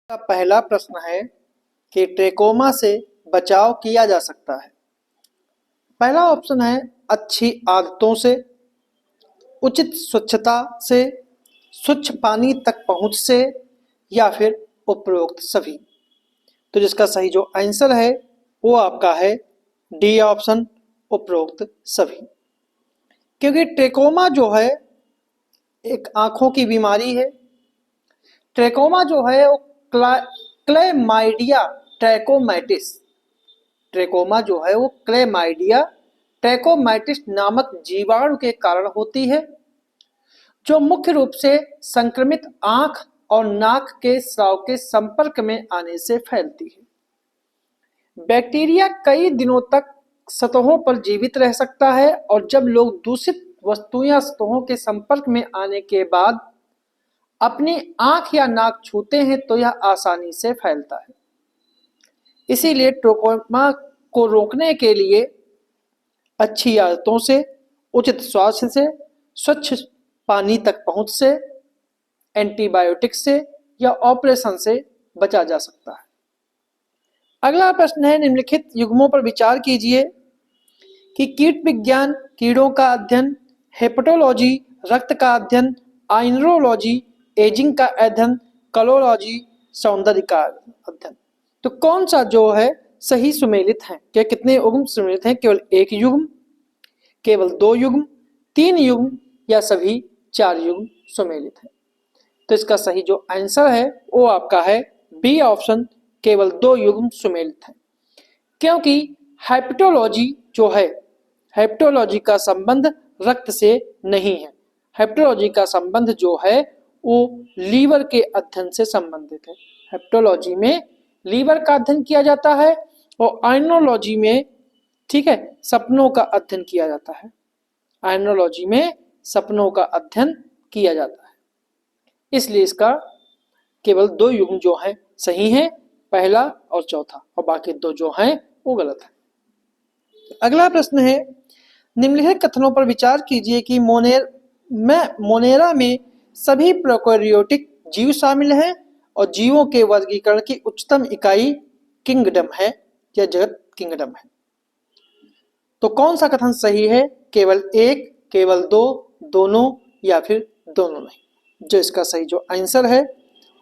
का पहला प्रश्न है कि ट्रेकोमा से बचाव किया जा सकता है। पहला ऑप्शन है अच्छी आदतों से, उचित स्वच्छता से, स्वच्छ पानी तक पहुंच से, या फिर उपरोक्त सभी। तो जिसका सही जो आंसर है वो आपका है डी ऑप्शन, उपरोक्त सभी। क्योंकि ट्रेकोमा जो है एक आंखों की बीमारी है। ट्रेकोमा जो है वो क्लेमाइडिया ट्रैकोमैटिस, ट्रेकोमा जो है वो क्लेमाइडिया ट्रैकोमैटिस नामक जीवाणु के कारण होती है, जो मुख्य रूप से संक्रमित आंख और नाक के स्राव के संपर्क में आने से फैलती है। बैक्टीरिया कई दिनों तक सतहों पर जीवित रह सकता है और जब लोग दूषित वस्तुओं या सतहों के संपर्क में आने के बाद अपनी आंख या नाक छूते हैं तो यह आसानी से फैलता है। इसीलिए ट्रेकोमा को रोकने के लिए अच्छी आदतों से, उचित स्वास्थ्य से, स्वच्छ पानी तक पहुंच से, एंटीबायोटिक से या ऑपरेशन से बचा जा सकता है। अगला प्रश्न है, निम्नलिखित युग्मों पर विचार कीजिए कि कीट विज्ञान कीड़ों का अध्ययन, हेपेटोलॉजी रक्त का अध्ययन, आइनरोलॉजी एजिंग का अध्ययन, कलोलॉजी सौंदर्य का अध्ययन। तो कौन सा जो है सही सुमेलित है? क्या कितने युग्म सुमेलित हैं? केवल एक युग्म, केवल दो युग्म, तीन युग्म या सभी चार युग्म सुमेलित है? तो इसका सही जो आंसर है वो आपका है बी ऑप्शन, केवल दो युग्म सुमेलित है। क्योंकि हेपेटोलॉजी जो है, हेपेटोलॉजी का संबंध रक्त से नहीं है। हेपेटोलॉजी का संबंध जो है वो लीवर के अध्ययन से संबंधित है। हेपेटोलॉजी में लीवर का अध्ययन किया जाता है और आइनोलॉजी में, ठीक है, सपनों का अध्ययन किया जाता है। आइनोलॉजी में सपनों का अध्ययन किया जाता है। इसलिए इसका केवल दो युग्म जो है सही है, पहला और चौथा, और बाकी दो जो हैं वो गलत है। अगला प्रश्न है, निम्नलिखित कथनों पर विचार कीजिए कि मोनेरा में सभी प्रोकैरियोटिक जीव शामिल हैं और जीवों के वर्गीकरण की उच्चतम इकाई किंगडम है या जगत किंगडम है। तो कौन सा कथन सही है? केवल एक, केवल दो, दोनों या फिर दोनों नहीं? जो इसका सही जो आंसर है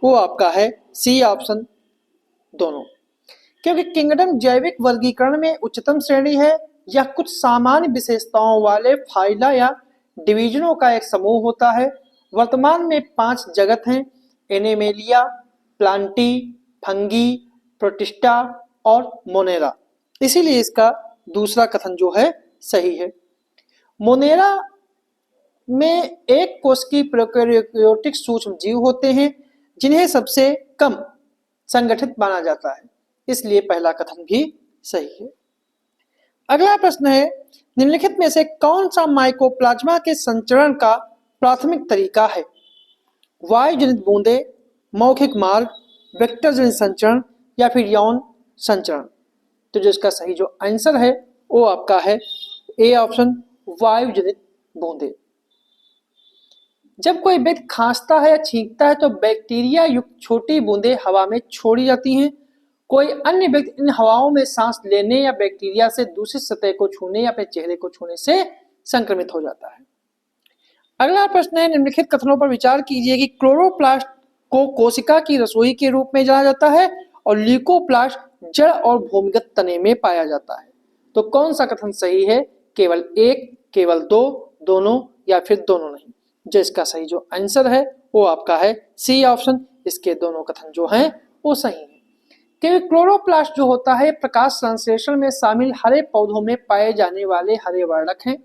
वो आपका है सी ऑप्शन, दोनों। क्योंकि किंगडम जैविक वर्गीकरण में उच्चतम श्रेणी है। यह कुछ सामान्य विशेषताओं वाले फाइला या डिवीजनों का एक समूह होता है। वर्तमान में 5 जगत हैं: एनेमेलिया, प्लांटी, फंगी, प्रोटिस्टा और मोनेरा। इसीलिए इसका दूसरा कथन जो है सही है। मोनेरा में एक कोशिकीय प्रोकैरियोटिक सूक्ष्म जीव होते हैं जिन्हें सबसे कम संगठित माना जाता है। इसलिए पहला कथन भी सही है। अगला प्रश्न है, निम्नलिखित में से कौन सा माइकोप्लाज्मा के संचरण का प्राथमिक तरीका है? वायु जनित बूंदे, मौखिक मार्ग, वेक्टर जनित संचरण या फिर यौन संचरण? तो जो इसका सही जो आंसर है वो आपका है ए ऑप्शन, वायु जनित बूंदे। जब कोई व्यक्ति खांसता है या छींकता है तो बैक्टीरिया युक्त छोटी बूंदें हवा में छोड़ी जाती हैं। कोई अन्य व्यक्ति इन हवाओं में सांस लेने या बैक्टीरिया से दूषित सतह को छूने या अपने चेहरे को छूने से संक्रमित हो जाता है। अगला प्रश्न है, निम्नलिखित कथनों पर विचार कीजिए कि क्लोरोप्लास्ट को कोशिका की रसोई के रूप में जाना जाता है और ल्यूकोप्लास्ट जड़ और भूमिगत तने में पाया जाता है। तो कौन सा कथन सही है? केवल एक, केवल दो, दोनों या फिर दोनों नहीं? जो इसका सही जो आंसर है वो आपका है सी ऑप्शन, इसके दोनों कथन जो हैं वो सही हैं। क्योंकि क्लोरोप्लास्ट जो होता है प्रकाश संश्लेषण में शामिल हरे पौधों में पाए जाने वाले हरे वर्णक हैं,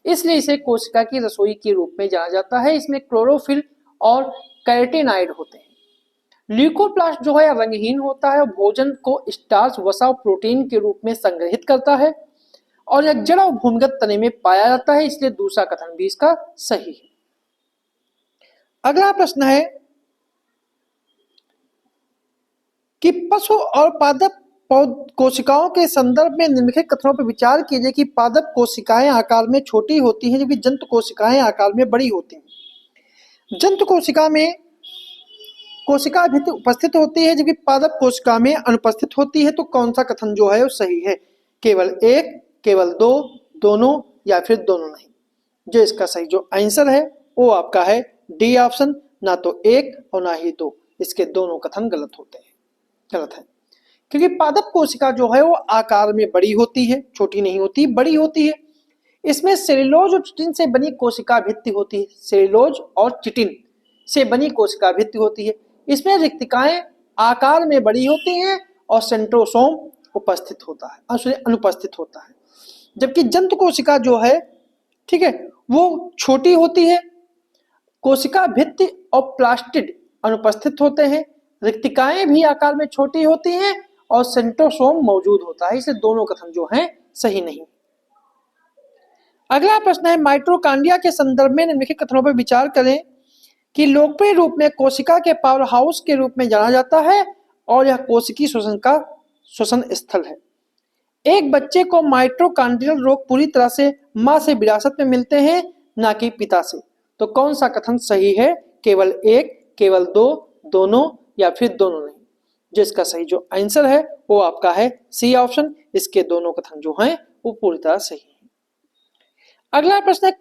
इसलिए इसे कोशिका की रसोई के रूप में जाना जाता है। इसमें क्लोरोफिल और कैरोटीनॉइड होते हैं। ल्यूकोप्लास्ट जो है रंगहीन होता है और भोजन को स्टार्च, वसा और प्रोटीन के रूप में संग्रहित करता है और यह जड़ और भूमिगत तने में पाया जाता है, इसलिए दूसरा कथन भी इसका सही है। अगला प्रश्न है कि पशु और पादप कोशिकाओं के संदर्भ में निम्नलिखित कथनों पर विचार कीजिए कि पादप कोशिकाएं आकार में छोटी होती हैं जबकि जंतु कोशिकाएं आकार में बड़ी होती हैं। जंतु कोशिका में कोशिका भित्ति उपस्थित होती है जबकि पादप कोशिका में अनुपस्थित होती है, तो कौन सा कथन जो है वो सही है? केवल एक, केवल दो, दोनों या फिर दोनों नहीं। जो इसका सही जो आंसर है वो आपका है डी ऑप्शन, ना तो एक और ना ही दो, इसके दोनों कथन गलत होते हैं, गलत है। क्योंकि पादप कोशिका जो है वो आकार में बड़ी होती है, छोटी नहीं होती, बड़ी होती है। इसमें सेल्यूलोज और चिटिन से बनी कोशिका भित्ति होती है, सेल्यूलोज और चिटिन से बनी कोशिका भित्ति होती है। इसमें रिक्तिकाएं आकार में बड़ी होती हैं और सेंट्रोसोम उपस्थित होता है, अनुपस्थित होता है। जबकि जंतु कोशिका जो है, ठीक है, वो छोटी होती है, कोशिका भित्ति और प्लास्टिड अनुपस्थित होते हैं, रिक्तिकाएं भी आकार में छोटी होती हैं और सेंट्रोसोम मौजूद होता है। इसे दोनों कथन जो हैं सही नहीं। अगला प्रश्न है, माइटोकॉन्ड्रिया के संदर्भ में निम्नलिखित कथनों पर विचार करें कि लोकप्रिय रूप में कोशिका के पावर हाउस के रूप में जाना जाता है और यह कोशिकीय श्वसन का श्वसन स्थल है। एक बच्चे को माइटोकॉन्ड्रियल रोग पूरी तरह से मां से विरासत में मिलते हैं, ना कि पिता से, तो कौन सा कथन सही है? केवल एक, केवल दो, दोनों या फिर दोनों नहीं। जिसका सही जो आंसर है वो आपका है सी ऑप्शन, इसके दोनों कथन जो हैं वो पूरी तरह सही है। अगला प्रश्न है,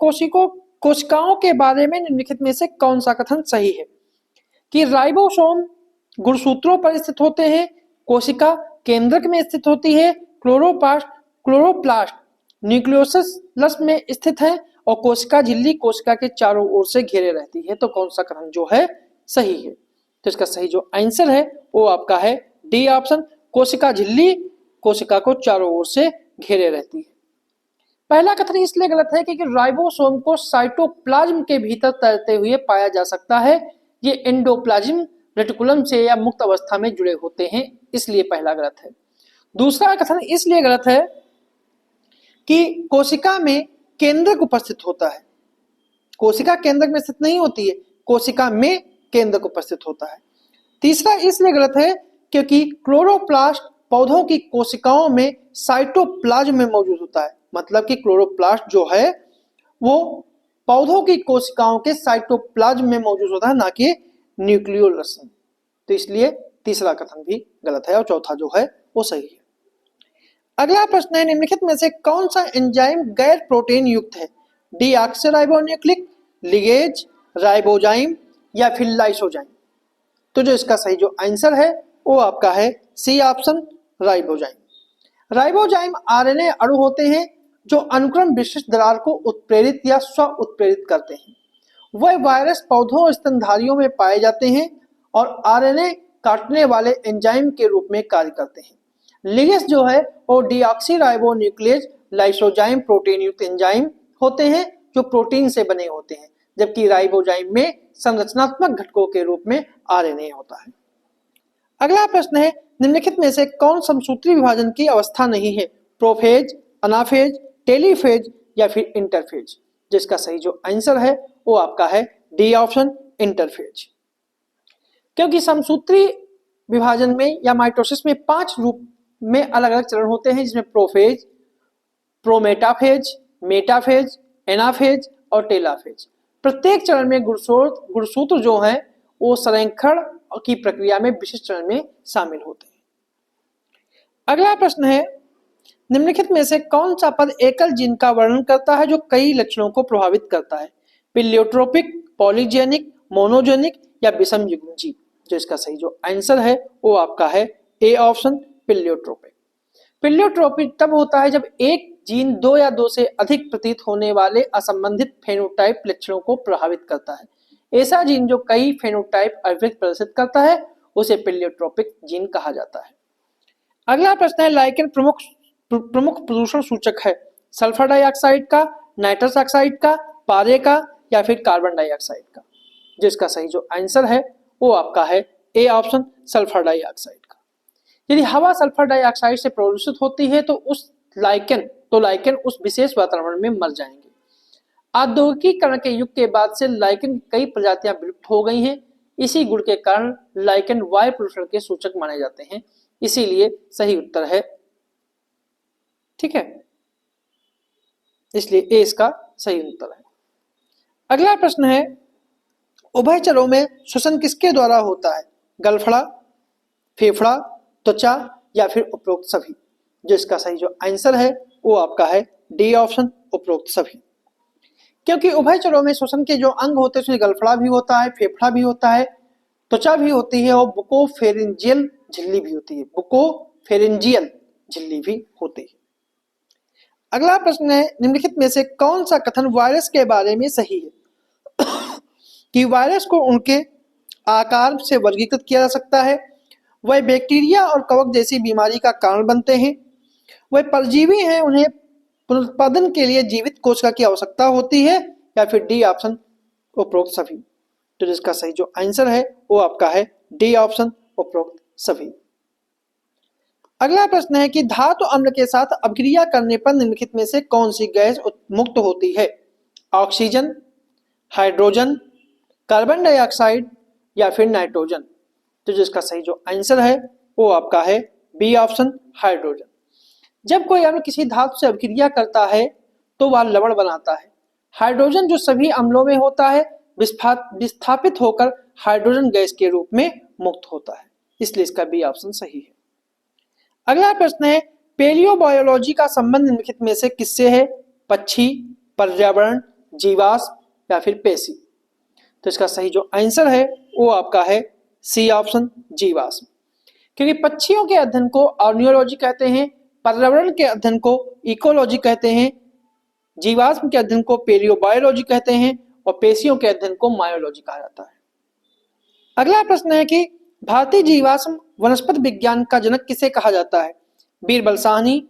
कोशिकाओं के बारे में निम्नलिखित में से कौन सा कथन सही है? कि राइबोसोम गुणसूत्रों पर स्थित होते हैं, कोशिका केंद्रक में स्थित होती है, क्लोरोप्लास्ट न्यूक्लियोलस में स्थित है और कोशिका झिल्ली कोशिका के चारों ओर से घेरे रहती है, तो कौन सा कथन जो है सही है? तो इसका सही जो आंसर है वो आपका है डी ऑप्शन, कोशिका झिल्ली कोशिका को चारों ओर से घेरे रहती है। पहला कथन इसलिए गलत है क्योंकि राइबोसोम को साइटोप्लाज्म के भीतर तैरते हुए पाया जा सकता है। ये एंडोप्लाज्म रेटिकुलम से या मुक्त अवस्था में जुड़े होते हैं, इसलिए पहला गलत है। दूसरा कथन इसलिए गलत है कि कोशिका में केंद्रक उपस्थित होता है, कोशिका केंद्रक में स्थित नहीं होती है, कोशिका में केंद्रक उपस्थित होता है। तीसरा इसलिए गलत है क्योंकि क्लोरोप्लास्ट पौधों की कोशिकाओं में साइटोप्लाज्म में मौजूद होता है, मतलब कि क्लोरोप्लास्ट जो है वो पौधों की कोशिकाओं के साइटोप्लाज्म में मौजूद होता है, ना कि न्यूक्लियोलस में। तो इसलिए तीसरा कथन भी गलत है और चौथा जो है वो सही है। अगला प्रश्न है, निम्नलिखित में से कौन सा एंजाइम गैर प्रोटीन युक्त है? डीऑक्सीराइबोन्यूक्लिक, लिगेज, राइबोजाइम या फिर लाइसोजाइम? तो जो इसका सही जो आंसर है वो आपका है C option, ribozyme. Ribozyme RNA अणु होते हैं जो अनुक्रम विशिष्ट दरार को उत्प्रेरित या स्व उत्प्रेरित करते हैं। वह वायरस पौधों और स्तनधारियों में पाए जाते हैं और आरएनए काटने वाले एंजाइम के रूप में कार्य करते हैं। लिगेज जो है वो डीऑक्सीराइबोन्यूक्लियेज लाइसोजाइम प्रोटीन युक्त एंजाइम होते हैं जो प्रोटीन से बने होते हैं, जबकि राइबोजाइम में संरचनात्मक घटकों के रूप में आरएनए होता है। अगला प्रश्न है, निम्नलिखित में से कौन समसूत्री विभाजन की अवस्था नहीं है? प्रोफेज, अनाफेज, टेलीफेज या फिर इंटरफेज? जिसका सही जो आंसर है वो आपका है डी ऑप्शन, इंटरफेज। क्योंकि समसूत्री विभाजन में या माइटोसिस में 5 रूप में अलग अलग चरण होते हैं, जिसमें प्रोफेज, प्रोमेटाफेज, मेटाफेज, एनाफेज और टेलाफेज। प्रत्येक चरण में गुणसूत्र जो है वो संरेखण की प्रक्रिया में विशिष्ट चरण में शामिल होते हैं। अगला प्रश्न है, निम्नलिखित में से कौन सा पद एकल जीन का वर्णन करता है जो कई लक्षणों को प्रभावित करता है? प्लेयोट्रोपिक, पॉलीजेनिक, मोनोजेनिक या विषम युग्मजीव? जो इसका सही जो आंसर है वो आपका है ए ऑप्शन, प्लेयोट्रोपिक। प्लेयोट्रोपिक तब होता है जब एक जीन 2 या 2 से अधिक प्रतीत होने वाले असंबंधित फेनोटाइप लक्षणों को प्रभावित करता है। ऐसा जीन जो कई फेनोटाइप अभिव्यक्ति प्रदर्शित करता है उसे प्लेयोट्रोपिक जीन कहा जाता है। अगला प्रश्न है, लाइकेन प्रमुख प्रदूषण सूचक है? सल्फर डाइऑक्साइड का, नाइट्रस ऑक्साइड का, पारे का या फिर कार्बन डाइऑक्साइड का? जिसका सही जो आंसर है वो आपका है ए ऑप्शन, सल्फर डाइऑक्साइड का। यदि हवा सल्फर डाइऑक्साइड से प्रदूषित होती है तो लाइकेन उस विशेष वातावरण में मर जाएंगे। औद्योगिकीकरण के युग के बाद से लाइकेन की कई प्रजातियां विलुप्त हो गई हैं। इसी गुण के कारण लाइकेन वायु प्रदूषण के सूचक माने जाते हैं, इसीलिए सही उत्तर है, ठीक है, इसलिए ए इसका सही उत्तर है। अगला प्रश्न है, उभयचरों में श्वसन किसके द्वारा होता है? गलफड़ा, फेफड़ा, त्वचा या फिर उपरोक्त सभी। जो इसका सही जो आंसर है वो आपका है डी ऑप्शन, उपरोक्त सभी। क्योंकि उभयचरों में श्वसन के जो अंग होते हैं उसमें गलफड़ा भी होता है, फेफड़ा भी होता है, त्वचा भी होती है और बुकोफेरिंजियल झिल्ली भी होती है, बुकोफेरिंजियल झिल्ली भी होती है। अगला प्रश्न है, निम्नलिखित में से कौन सा कथन वायरस के बारे में सही है? कि वायरस को उनके आकार से वर्गीकृत किया जा सकता है, वह बैक्टीरिया और कवक जैसी बीमारी का कारण बनते हैं, वह परजीवी हैं, उन्हें पुनरुत्पादन के लिए जीवित कोशिका की आवश्यकता होती है, या फिर डी ऑप्शन, उपरोक्त सभी। तो जिसका सही जो आंसर है वो आपका है डी ऑप्शन, उपरोक्त सभी। अगला प्रश्न है कि धातु अम्ल के साथ अभिक्रिया करने पर निम्नलिखित में से कौन सी गैस मुक्त होती है? ऑक्सीजन, हाइड्रोजन, कार्बन डाइऑक्साइड या फिर नाइट्रोजन। तो जिसका सही जो आंसर है वो आपका है बी ऑप्शन, हाइड्रोजन। जब कोई अम्ल किसी धातु से अभिक्रिया करता है तो वह लवण बनाता है। हाइड्रोजन जो सभी अम्लों में होता है विस्थापित होकर हाइड्रोजन गैस के रूप में मुक्त होता है, इसलिए इसका बी ऑप्शन सही है। अगला प्रश्न है, पेलियोबायोलॉजी का संबंध निम्नलिखित में से किससे है? पक्षी, पर्यावरण, जीवाश्म या फिर पेशी। तो इसका सही जो आंसर है वो आपका है सी ऑप्शन, जीवाश्म। क्योंकि पक्षियों के अध्ययन को ऑर्नियोलॉजी कहते हैं, पर्यावरण के अध्ययन को इकोलॉजी कहते हैं, जीवाश्म के अध्ययन को पेलियोबायोलॉजी कहते हैं और पेशियों के अध्ययन को मायोलॉजी कहा जाता है। अगला प्रश्न है कि भारतीय जीवाश्म वनस्पति विज्ञान का जनक किसे कहा जाता है? बीरबल साहनी,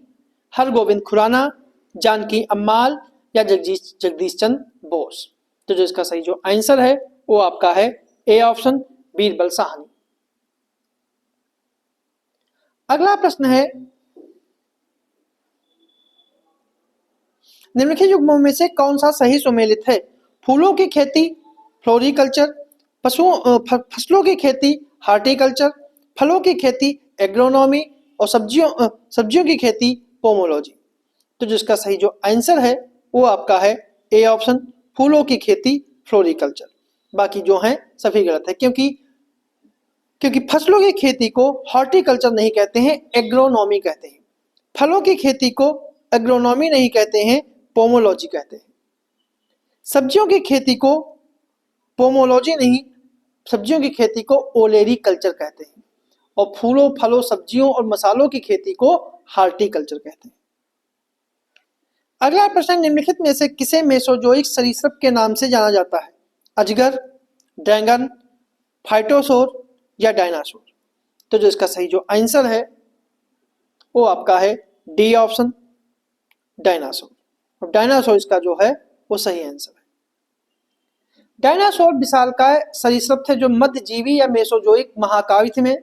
हरगोविंद खुराना, जानकी अम्माल या जगदीश चंद्र बोस। तो जो इसका सही जो आंसर है वो आपका है ए ऑप्शन, बीरबल साहनी। अगला प्रश्न है, निम्नलिखित युग्मों में से कौन सा सही सुमेलित है? फूलों की खेती फ्लोरिकल्चर, फसलों की खेती हार्टिकल्चर, फलों की खेती एग्रोनॉमी और सब्जियों की खेती पोमोलॉजी। तो जिसका सही जो आंसर है वो आपका है ए ऑप्शन, फूलों की खेती फ्लोरिकल्चर। बाकी जो है सभी गलत है, क्योंकि फसलों की खेती को हॉर्टिकल्चर नहीं कहते हैं, एग्रोनॉमी कहते हैं। फलों की खेती को एग्रोनॉमी नहीं कहते हैं, पोमोलॉजी कहते हैं। सब्जियों की खेती को पोमोलॉजी नहीं, सब्जियों की खेती को ओलेरी कल्चर कहते हैं और फूलों, फलों, सब्जियों और मसालों की खेती को हार्टिकल्चर कहते हैं। अगला प्रश्न, निम्नलिखित में से किसे मेसोजोइक सरीसृप के नाम से जाना जाता है? अजगर, ड्रैगन, फाइटोसोर या डायनासोर। तो जो इसका सही जो आंसर है वो आपका है डी ऑप्शन, डायनासोर। और डायनासोर इसका जो है वो सही आंसर है। डायनासोर विशालकाय सरीसृप थे जो मध्यजीवी या मेसोजोइक महाकाव्य में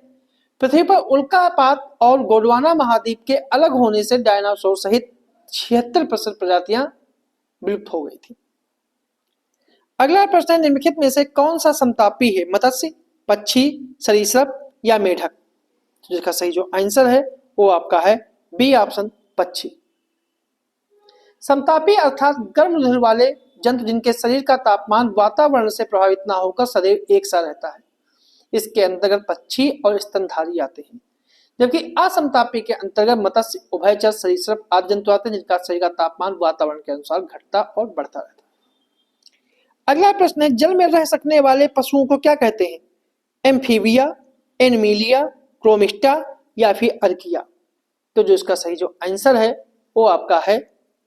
पृथ्वी पर उल्कापात और गोंडवाना महाद्वीप के अलग होने से डायनासोर सहित 76% प्रजातियां विलुप्त हो गई थी। अगला प्रश्न है, निम्नलिखित में से कौन सा समतापी है? मत्स्य, पक्षी, सरीसृप या मेढक। जिसका सही जो आंसर है वो आपका है बी ऑप्शन, पक्षी। समतापी अर्थात गर्म वाले जंतु जिनके शरीर का तापमान वातावरण से प्रभावित ना होकर सदैव एक सा रहता है। इसके अंतर्गत पक्षी और स्तनधारी आते हैं, जबकि असमतापी के अंतर्गत मत्स्य, उभयचर, सरीसृप आदि जंतु आते हैं जिनका शरीर का तापमान वातावरण के अनुसार घटता और बढ़ता रहता है। अगला प्रश्न है, जल में रह सकने वाले पशुओं को क्या कहते हैं? एम्फीबिया, एनिमिलिया, क्रोमिस्टा या फिर अर्किया। तो जो इसका सही जो आंसर है वो आपका है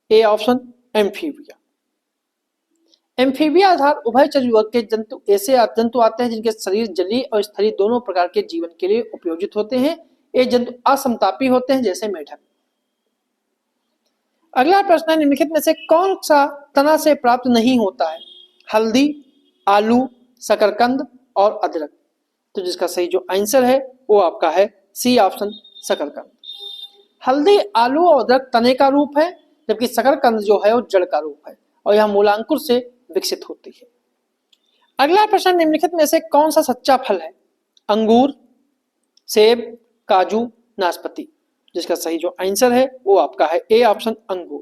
ए ऑप्शन, एम्फीबिया। एम्फीबिया अर्थात उभयचर वर्ग के जंतु ऐसे जंतु आते हैं जिनके शरीर जलीय और स्थलीय दोनों प्रकार के जीवन के लिए उपयोजित होते हैं। ये जंतु असमतापी होते हैं जैसे मेढक। अगला प्रश्न है, निम्नलिखित में से कौन सा तना से प्राप्त नहीं होता है? हल्दी, आलू, शकरकंद और अदरक। तो जिसका सही जो आंसर है वो आपका है सी ऑप्शन, शकरकंद। हल्दी, आलू और अदरक तने का रूप है, जबकि शकरकंद जो है वो जड़ का रूप है और यह मूलांकुर से विकसित होती है। अगला प्रश्न, निम्नलिखित में से कौन सा सच्चा फल है? अंगूर, सेब, काजू, नाशपाती। जिसका सही जो आंसर है वो आपका है ए ऑप्शन, अंगूर।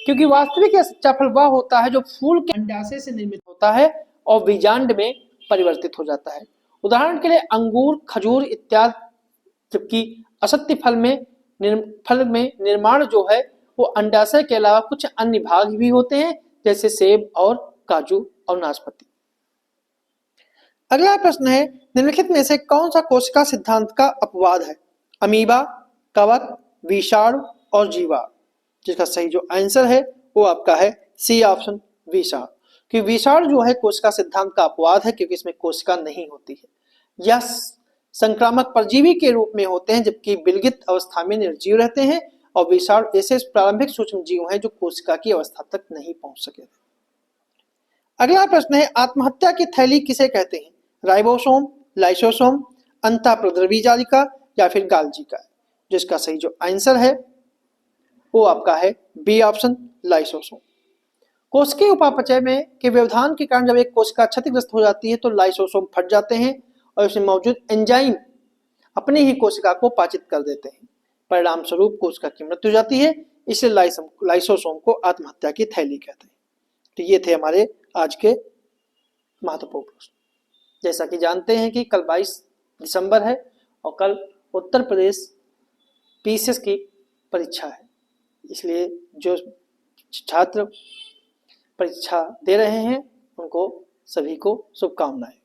क्योंकि वास्तविक या सच्चा फल वह होता है जो फूल के अंडाशय से निर्मित होता है और बीजांड में परिवर्तित हो जाता है उदाहरण के लिए अंगूर, खजूर इत्यादि, जबकि असत्य फल में निर्माण जो है वो अंडाशय के अलावा कुछ अन्य भाग भी होते हैं, जैसे सेब और काजू और नाशपाती। अगला प्रश्न है, निम्नलिखित में से कौन सा कोशिका सिद्धांत का अपवाद है? अमीबा, कवक, विषाणु और जीवाणु। जिसका सही जो आंसर है वो आपका है सी ऑप्शन, विषाणु। कि विषाणु जो है कोशिका सिद्धांत का अपवाद है, क्योंकि इसमें कोशिका नहीं होती है। यह संक्रामक परजीवी के रूप में होते हैं, जबकि विलगित अवस्था में निर्जीव रहते हैं, और विषाणु ऐसे प्रारंभिक सूक्ष्म जीव हैं जो कोशिका की अवस्था तक नहीं पहुंच सके थे। अगला प्रश्न है, आत्महत्या की थैली किसे कहते हैं? राइबोसोम, लाइसोसोम, अंतःप्रद्रवी जालिका या फिर गाल्जिका। जिसका सही जो आंसर है वो आपका है बी ऑप्शन, लाइसोसोम। कोशिकीय उपापचय में के व्यवधान के कारण जब एक कोशिका क्षतिग्रस्त हो जाती है तो लाइसोसोम फट जाते हैं और इसमें मौजूद एंजाइम अपनी ही कोशिका को पाचित कर देते हैं। परिणाम स्वरूप कोशिका की मृत्यु हो जाती है। इसलिए लाइसोसोम को आत्महत्या की थैली कहते हैं। तो ये थे हमारे आज के महत्वपूर्ण प्रश्न। जैसा कि जानते हैं कि कल 22 दिसंबर है और कल उत्तर प्रदेश पीसीएस की परीक्षा है, इसलिए जो छात्र परीक्षा दे रहे हैं उनको सभी को शुभकामनाएं।